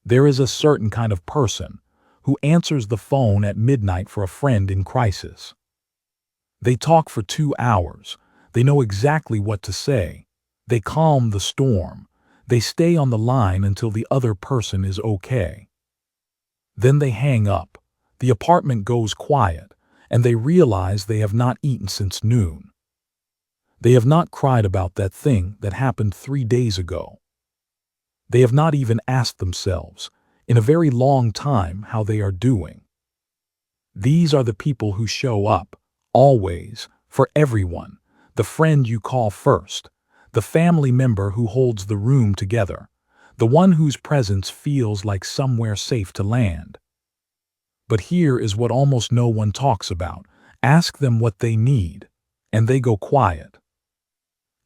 There is a certain kind of person who answers the phone at midnight for a friend in crisis. They talk for 2 hours. They know exactly what to say. They calm the storm. They stay on the line until the other person is okay. Then they hang up. The apartment goes quiet, and they realize they have not eaten since noon. They have not cried about that thing that happened 3 days ago. They have not even asked themselves, in a very long time, how they are doing. These are the people who show up, always, for everyone, the friend you call first, the family member who holds the room together, the one whose presence feels like somewhere safe to land. But here is what almost no one talks about. Ask them what they need, and they go quiet.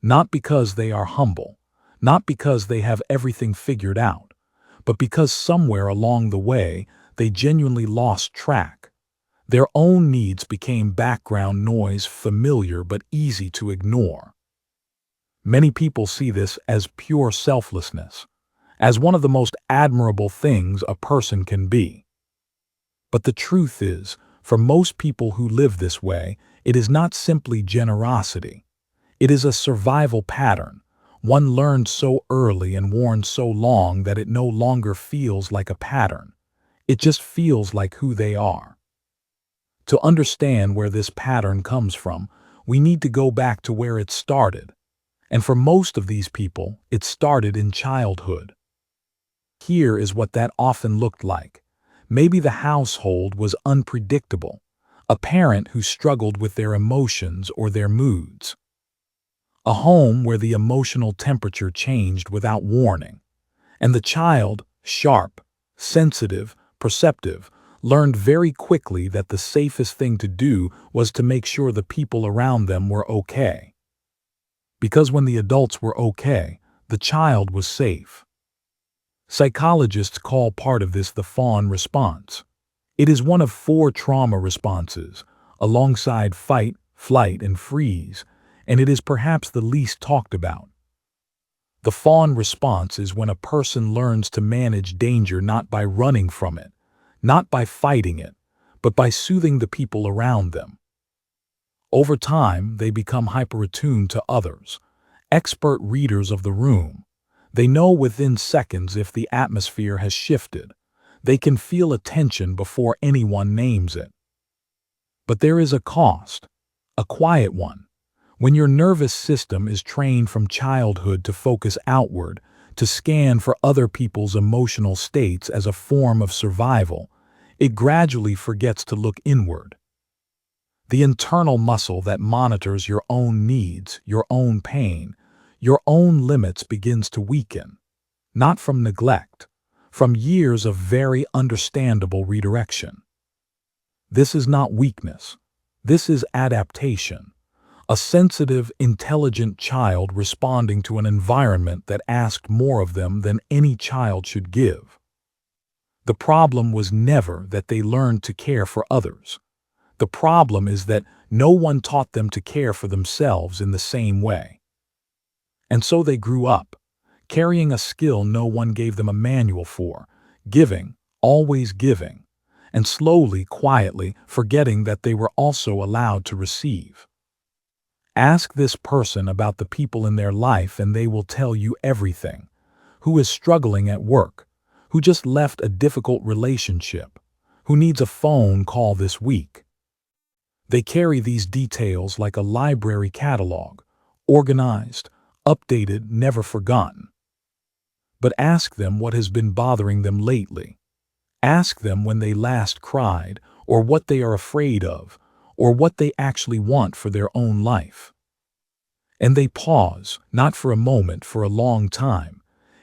Not because they are humble, not because they have everything figured out, but because somewhere along the way they genuinely lost track. Their own needs became background noise, familiar but easy to ignore. Many people see this as pure selflessness, as one of the most admirable things a person can be. But the truth is, for most people who live this way, it is not simply generosity. It is a survival pattern, one learned so early and worn so long that it no longer feels like a pattern. It just feels like who they are. To understand where this pattern comes from, we need to go back to where it started. And for most of these people, it started in childhood. Here is what that often looked like. Maybe the household was unpredictable, a parent who struggled with their emotions or their moods. A home where the emotional temperature changed without warning, and the child, sharp, sensitive, perceptive, learned very quickly that the safest thing to do was to make sure the people around them were okay. Because when the adults were okay, the child was safe. Psychologists call part of this the Fawn Response. It is one of 4 trauma responses, alongside fight, flight, and freeze, and it is perhaps the least talked about. The Fawn Response is when a person learns to manage danger not by running from it, not by fighting it, but by soothing the people around them. Over time, they become hyper-attuned to others, expert readers of the room. They know within seconds if the atmosphere has shifted. They can feel a tension before anyone names it. But there is a cost, a quiet one. When your nervous system is trained from childhood to focus outward, to scan for other people's emotional states as a form of survival, it gradually forgets to look inward. The internal muscle that monitors your own needs, your own pain, your own limits begins to weaken, not from neglect, from years of very understandable redirection. This is not weakness. This is adaptation. A sensitive, intelligent child responding to an environment that asked more of them than any child should give. The problem was never that they learned to care for others. The problem is that no one taught them to care for themselves in the same way. And so they grew up, carrying a skill no one gave them a manual for, giving, always giving, and slowly, quietly forgetting that they were also allowed to receive. Ask this person about the people in their life and they will tell you everything. Who is struggling at work? Who just left a difficult relationship? Who needs a phone call this week? They carry these details like a library catalog, organized, updated, never forgotten. But ask them what has been bothering them lately. Ask them when they last cried, or what they are afraid of, or what they actually want for their own life. And they pause, not for a moment, for a long time.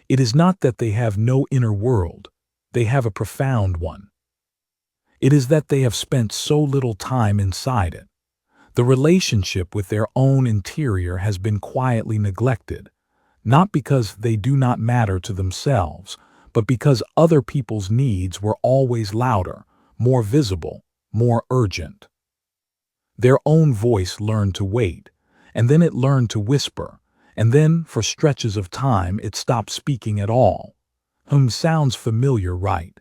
It is not that they have no inner world, they have a profound one. It is that they have spent so little time inside it. The relationship with their own interior has been quietly neglected, not because they do not matter to themselves, but because other people's needs were always louder, more visible, more urgent. Their own voice learned to wait, and then it learned to whisper, and then, for stretches of time, it stopped speaking at all. Sounds familiar, right?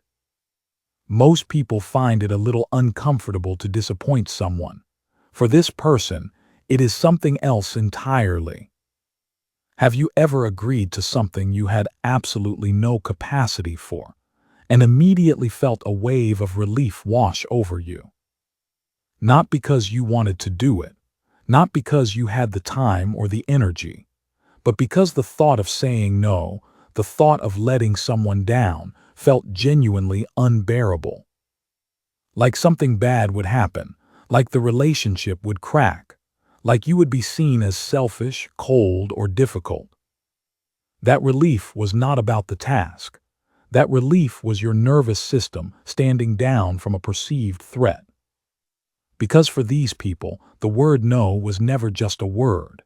Most people find it a little uncomfortable to disappoint someone. For this person, it is something else entirely. Have you ever agreed to something you had absolutely no capacity for and immediately felt a wave of relief wash over you? Not because you wanted to do it, not because you had the time or the energy, but because the thought of saying no, the thought of letting someone down, felt genuinely unbearable. Like something bad would happen, like the relationship would crack, like you would be seen as selfish, cold, or difficult. That relief was not about the task. That relief was your nervous system standing down from a perceived threat. Because for these people, the word no was never just a word.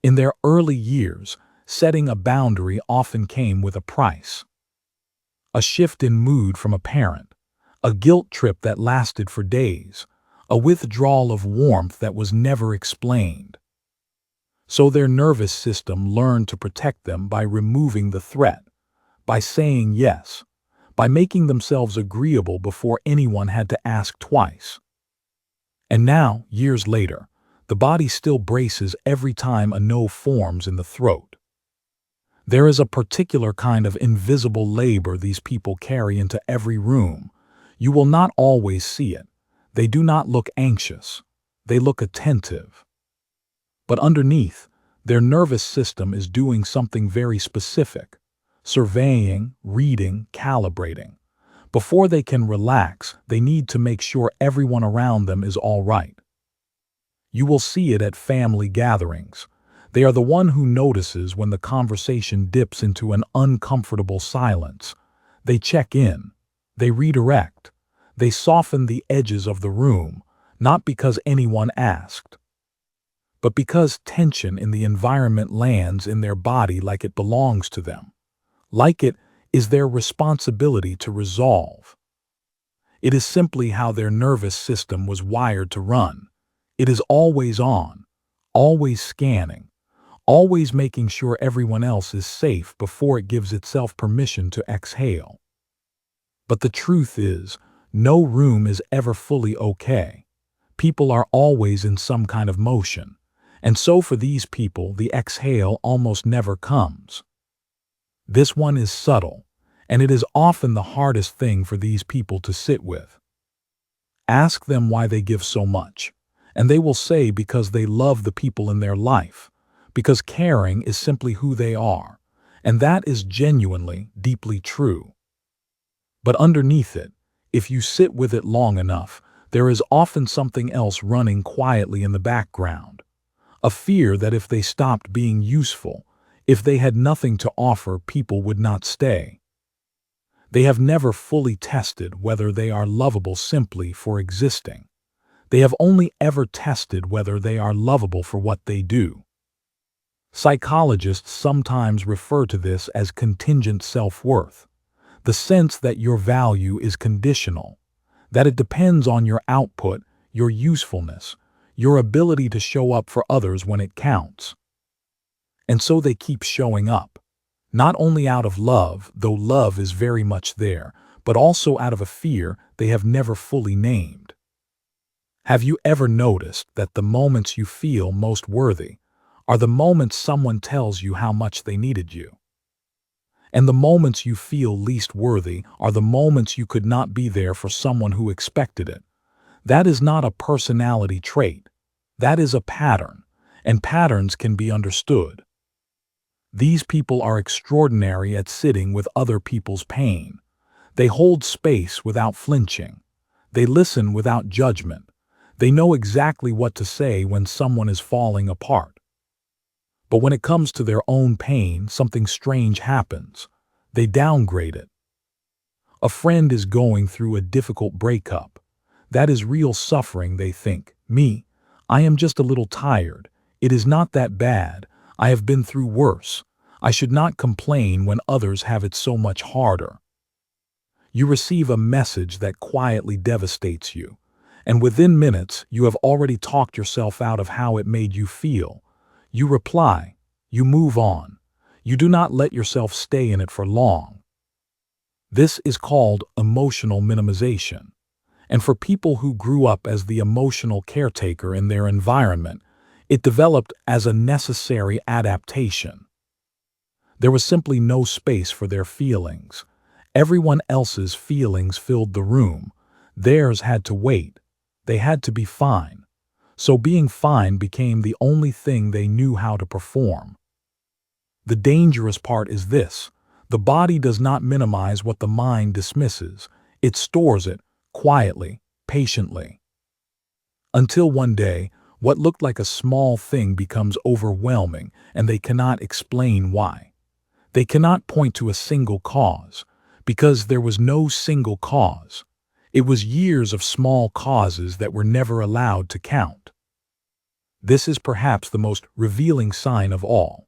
In their early years, setting a boundary often came with a price. A shift in mood from a parent, a guilt trip that lasted for days, a withdrawal of warmth that was never explained. So their nervous system learned to protect them by removing the threat, by saying yes, by making themselves agreeable before anyone had to ask twice. And now, years later, the body still braces every time a no forms in the throat. There is a particular kind of invisible labor these people carry into every room. You will not always see it. They do not look anxious. They look attentive. But underneath, their nervous system is doing something very specific, surveying, reading, calibrating. Before they can relax, they need to make sure everyone around them is all right. You will see it at family gatherings. They are the one who notices when the conversation dips into an uncomfortable silence. They check in. They redirect. They soften the edges of the room, not because anyone asked, but because tension in the environment lands in their body like it belongs to them, like it is their responsibility to resolve. It is simply how their nervous system was wired to run. It is always on, always scanning, always making sure everyone else is safe before it gives itself permission to exhale. But the truth is, no room is ever fully okay. People are always in some kind of motion. And so for these people, the exhale almost never comes. This one is subtle, and it is often the hardest thing for these people to sit with. Ask them why they give so much, and they will say because they love the people in their life, because caring is simply who they are, and that is genuinely, deeply true. But underneath it, if you sit with it long enough, there is often something else running quietly in the background. A fear that if they stopped being useful, if they had nothing to offer, people would not stay. They have never fully tested whether they are lovable simply for existing. They have only ever tested whether they are lovable for what they do. Psychologists sometimes refer to this as contingent self-worth, the sense that your value is conditional, that it depends on your output, your usefulness, your ability to show up for others when it counts. And so they keep showing up, not only out of love, though love is very much there, but also out of a fear they have never fully named. Have you ever noticed that the moments you feel most worthy are the moments someone tells you how much they needed you? And the moments you feel least worthy are the moments you could not be there for someone who expected it. That is not a personality trait. That is a pattern, and patterns can be understood. These people are extraordinary at sitting with other people's pain. They hold space without flinching. They listen without judgment. They know exactly what to say when someone is falling apart. But when it comes to their own pain, something strange happens. They downgrade it. A friend is going through a difficult breakup. That is real suffering, they think. Me, I am just a little tired. It is not that bad. I have been through worse. I should not complain when others have it so much harder. You receive a message that quietly devastates you, and within minutes you have already talked yourself out of how it made you feel. You reply. You move on. You do not let yourself stay in it for long. This is called emotional minimization. And for people who grew up as the emotional caretaker in their environment, it developed as a necessary adaptation. There was simply no space for their feelings. Everyone else's feelings filled the room. Theirs had to wait. They had to be fine. So being fine became the only thing they knew how to perform. The dangerous part is this: the body does not minimize what the mind dismisses. It stores it, quietly, patiently. Until one day, what looked like a small thing becomes overwhelming, and they cannot explain why. They cannot point to a single cause, because there was no single cause. It was years of small causes that were never allowed to count. This is perhaps the most revealing sign of all.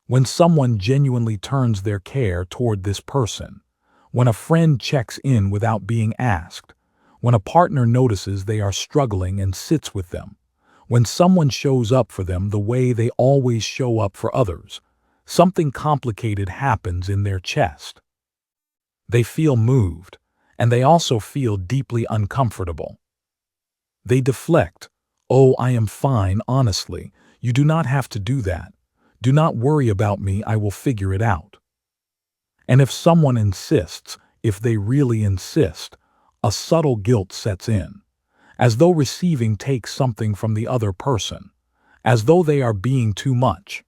When someone genuinely turns their care toward this person, when a friend checks in without being asked, when a partner notices they are struggling and sits with them, when someone shows up for them the way they always show up for others, something complicated happens in their chest. They feel moved, and they also feel deeply uncomfortable. They deflect. "Oh, I am fine, honestly. You do not have to do that. Do not worry about me, I will figure it out." And if someone insists, if they really insist, a subtle guilt sets in, as though receiving takes something from the other person, as though they are being too much,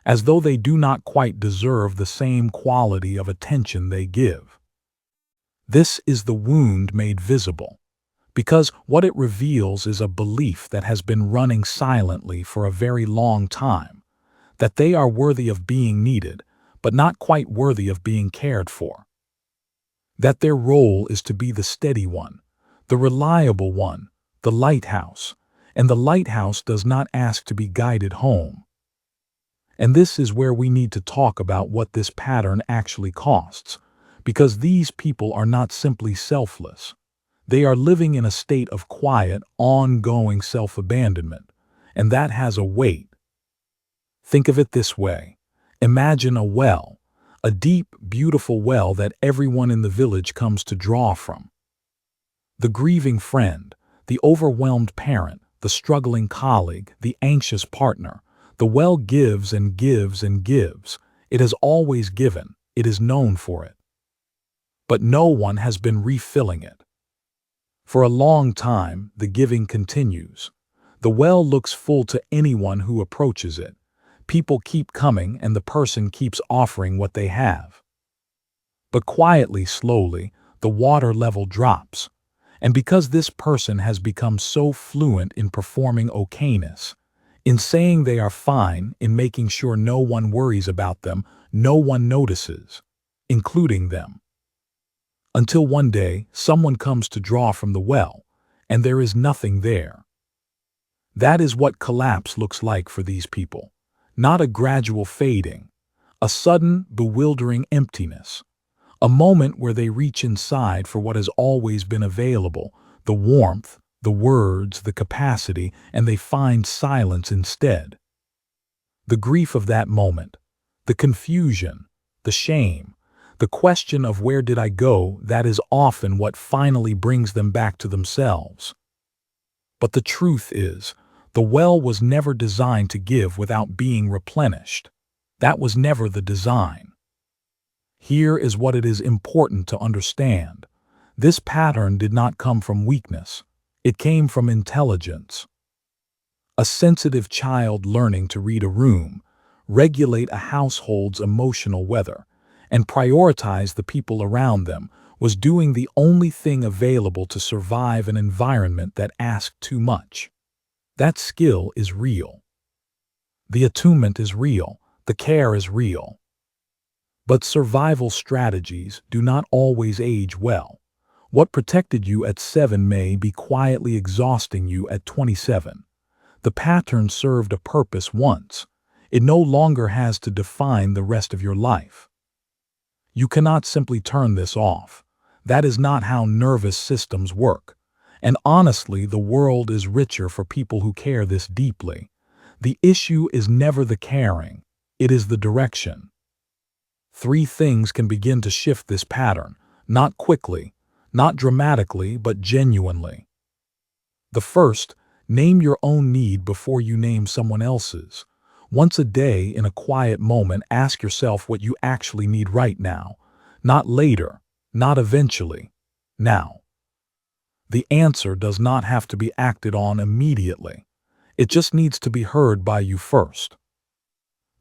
as though they do not quite deserve the same quality of attention they give. This is the wound made visible, because what it reveals is a belief that has been running silently for a very long time, that they are worthy of being needed, but not quite worthy of being cared for. That their role is to be the steady one, the reliable one, the lighthouse, and the lighthouse does not ask to be guided home. And this is where we need to talk about what this pattern actually costs, because these people are not simply selfless. They are living in a state of quiet, ongoing self-abandonment, and that has a weight. Think of it this way. Imagine a well, a deep, beautiful well that everyone in the village comes to draw from. The grieving friend, the overwhelmed parent, the struggling colleague, the anxious partner. The well gives and gives and gives. It has always given. It is known for it. But no one has been refilling it. For a long time, the giving continues. The well looks full to anyone who approaches it. People keep coming and the person keeps offering what they have. But quietly, slowly, the water level drops. And because this person has become so fluent in performing okayness, in saying they are fine, in making sure no one worries about them, no one notices, including them. Until one day, someone comes to draw from the well, and there is nothing there. That is what collapse looks like for these people. Not a gradual fading, a sudden, bewildering emptiness. A moment where they reach inside for what has always been available, the warmth, the words, the capacity, and they find silence instead. The grief of that moment, the confusion, the shame, the question of where did I go, that is often what finally brings them back to themselves. But the truth is, the well was never designed to give without being replenished. That was never the design. Here is what it is important to understand. This pattern did not come from weakness. It came from intelligence. A sensitive child learning to read a room, regulate a household's emotional weather, and prioritize the people around them was doing the only thing available to survive an environment that asked too much. That skill is real. The attunement is real. The care is real. But survival strategies do not always age well. What protected you at 7 may be quietly exhausting you at 27. The pattern served a purpose once. It no longer has to define the rest of your life. You cannot simply turn this off. That is not how nervous systems work. And honestly, the world is richer for people who care this deeply. The issue is never the caring. It is the direction. 3 things can begin to shift this pattern, not quickly, not dramatically, but genuinely. The first, name your own need before you name someone else's. Once a day, in a quiet moment, ask yourself what you actually need right now. Not later, not eventually, now. The answer does not have to be acted on immediately. It just needs to be heard by you first.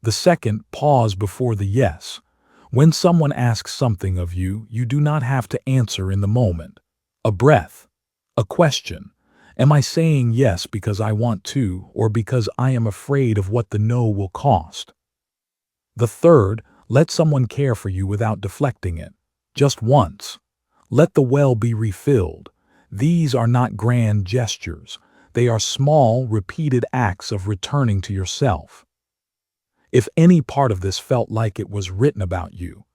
The second, pause before the yes. When someone asks something of you, you do not have to answer in the moment. A breath, a question. Am I saying yes because I want to, or because I am afraid of what the no will cost? The third, let someone care for you without deflecting it. Just once. Let the well be refilled. These are not grand gestures. They are small, repeated acts of returning to yourself. If any part of this felt like it was written about you,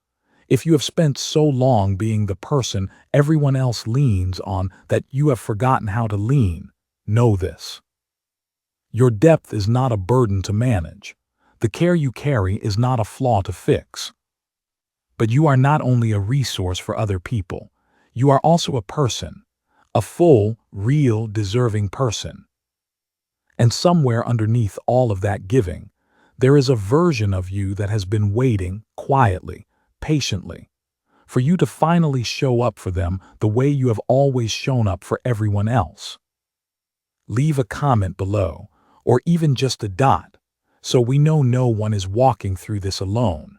if you have spent so long being the person everyone else leans on that you have forgotten how to lean, know this. Your depth is not a burden to manage. The care you carry is not a flaw to fix. But you are not only a resource for other people, you are also a person, a full, real, deserving person. And somewhere underneath all of that giving, there is a version of you that has been waiting quietly, patiently, for you to finally show up for them the way you have always shown up for everyone else. Leave a comment below, or even just a dot, so we know no one is walking through this alone.